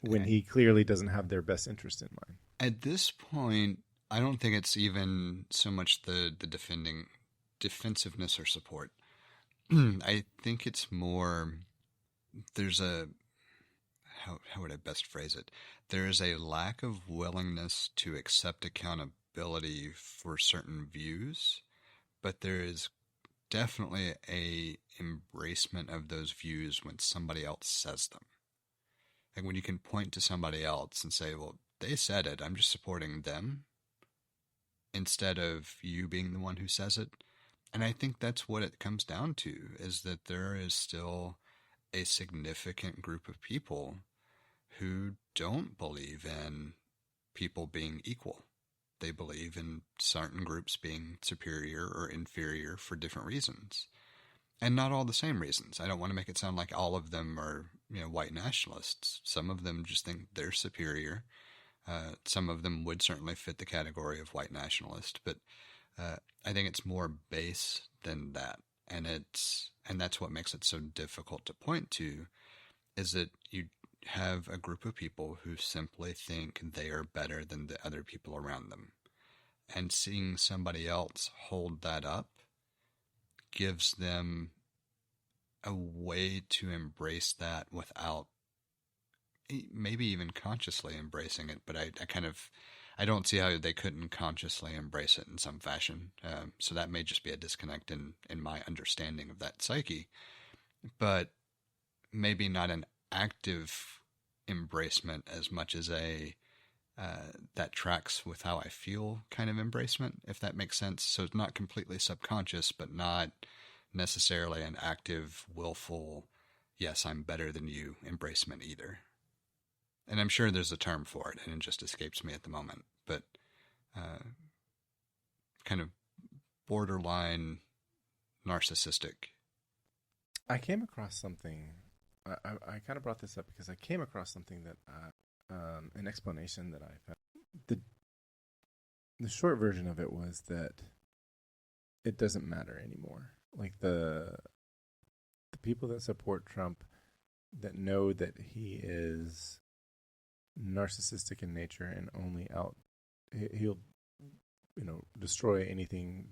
When he clearly doesn't have their best interest in mind. At this point, I don't think it's even so much the defensiveness or support. I think it's more, there's how would I best phrase it? There is a lack of willingness to accept accountability for certain views, but there is definitely a embracement of those views when somebody else says them. Like when you can point to somebody else and say, well, they said it, I'm just supporting them, instead of you being the one who says it. And I think that's what it comes down to, is that there is still a significant group of people who don't believe in people being equal. They believe in certain groups being superior or inferior for different reasons. And not all the same reasons. I don't want to make it sound like all of them are, white nationalists. Some of them just think they're superior. Some of them would certainly fit the category of white nationalist, but I think it's more base than that. And that's what makes it so difficult to point to, is that you have a group of people who simply think they are better than the other people around them. And seeing somebody else hold that up gives them a way to embrace that without maybe even consciously embracing it. But I don't see how they couldn't consciously embrace it in some fashion. So that may just be a disconnect in my understanding of that psyche, but maybe not an active embracement as much as that tracks with how I feel kind of embracement, if that makes sense. So it's not completely subconscious, but not necessarily an active, willful, yes, I'm better than you embracement either. And I'm sure there's a term for it, and it just escapes me at the moment. But kind of borderline narcissistic. I came across something. I kind of brought this up because I came across something that an explanation that I found. The short version of it was that it doesn't matter anymore. Like the people that support Trump, that know that he is narcissistic in nature and only he'll destroy anything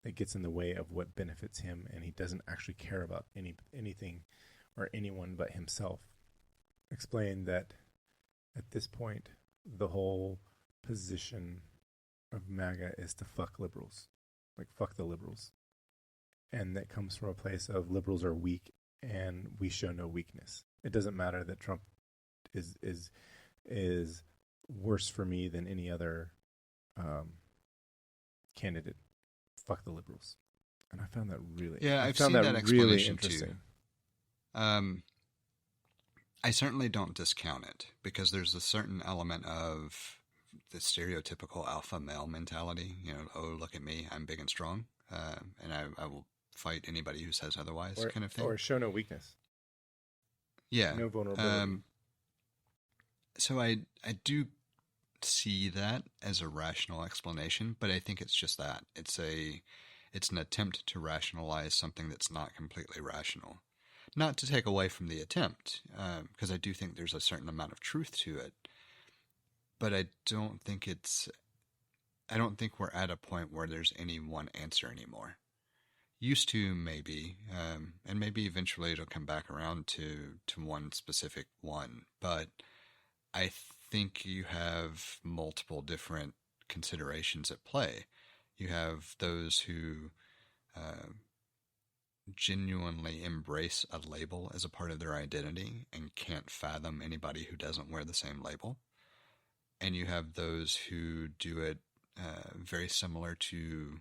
that gets in the way of what benefits him, and he doesn't actually care about anything or anyone but himself. Explained that at this point the whole position of MAGA is to fuck liberals, like fuck the liberals, and that comes from a place of liberals are weak and we show no weakness. It doesn't matter that Trump is worse for me than any other candidate. Fuck the liberals. And I found that really, I've seen that explanation really interesting. Too. I certainly don't discount it, because there's a certain element of the stereotypical alpha male mentality. Oh, look at me, I'm big and strong, and I will fight anybody who says otherwise, kind of thing. Or show no weakness. Yeah. No vulnerability. So I do see that as a rational explanation, but I think it's just that. It's an attempt to rationalize something that's not completely rational. Not to take away from the attempt, because I do think there's a certain amount of truth to it, but I don't think we're at a point where there's any one answer anymore. Used to, maybe, and maybe eventually it'll come back around to one specific one, but I think you have multiple different considerations at play. You have those who genuinely embrace a label as a part of their identity and can't fathom anybody who doesn't wear the same label. And you have those who do it very similar to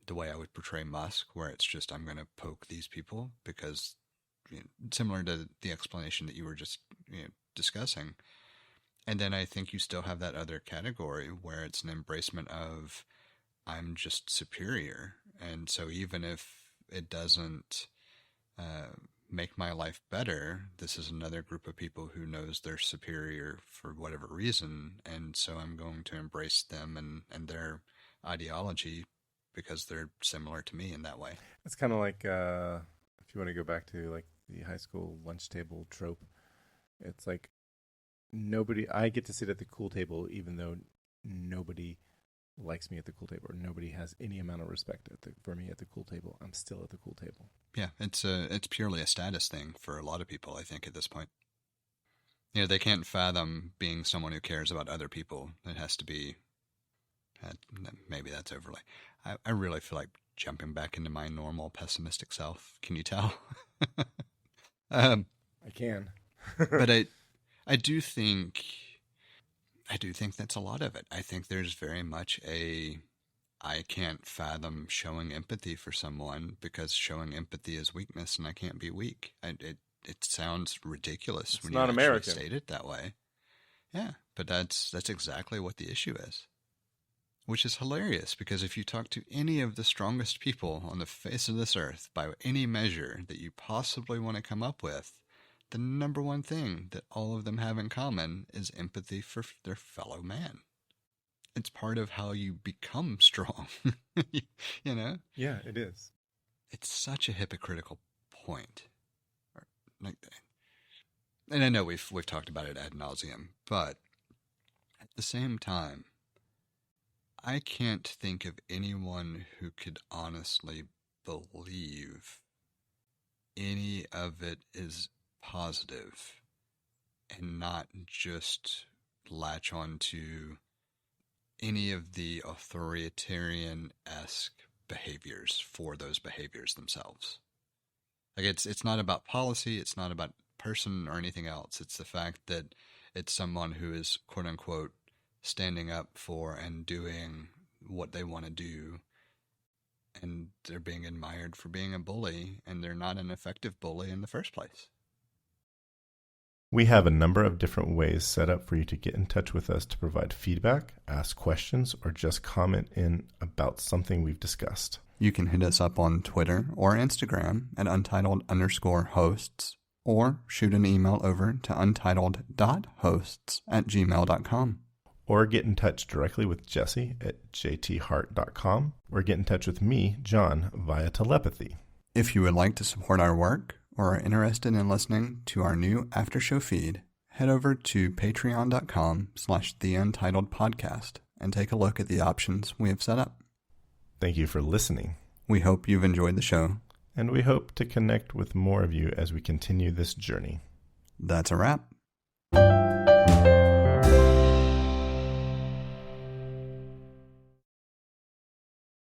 the way I would portray Musk, where it's just, I'm going to poke these people because, similar to the explanation that you were just discussing. And then I think you still have that other category where it's an embracement of, I'm just superior. And so even if it doesn't make my life better, this is another group of people who knows they're superior for whatever reason. And so I'm going to embrace them and their ideology because they're similar to me in that way. It's kind of like, if you want to go back to like the high school lunch table trope, it's like, I get to sit at the cool table even though nobody likes me at the cool table, or nobody has any amount of respect for me at the cool table. I'm still at the cool table. Yeah, it's purely a status thing for a lot of people, I think, at this point. They can't fathom being someone who cares about other people. It has to be, maybe that's overly. I really feel like jumping back into my normal pessimistic self. Can you tell? I can. But I do think that's a lot of it. I think there's very much I can't fathom showing empathy for someone because showing empathy is weakness, and I can't be weak. It sounds ridiculous when you actually state it that way. Yeah, but that's exactly what the issue is, which is hilarious, because if you talk to any of the strongest people on the face of this earth by any measure that you possibly want to come up with, the number one thing that all of them have in common is empathy for their fellow man. It's part of how you become strong, Yeah, it is. it's such a hypocritical point. And I know we've talked about it ad nauseum, but at the same time, I can't think of anyone who could honestly believe any of it is positive and not just latch on to any of the authoritarian-esque behaviors for those behaviors themselves. Like it's not about policy, it's not about person or anything else. It's the fact that it's someone who is quote unquote standing up for and doing what they want to do, and they're being admired for being a bully, and they're not an effective bully in the first place. We have a number of different ways set up for you to get in touch with us to provide feedback, ask questions, or just comment in about something we've discussed. You can hit us up on Twitter or Instagram at untitled_hosts, or shoot an email over to untitled.hosts@gmail.com. Or get in touch directly with Jesse at jthart.com, or get in touch with me, John, via telepathy. If you would like to support our work or are interested in listening to our new after show feed, head over to patreon.com/theUntitledPodcast and take a look at the options we have set up. Thank you for listening. We hope you've enjoyed the show. And we hope to connect with more of you as we continue this journey. That's a wrap.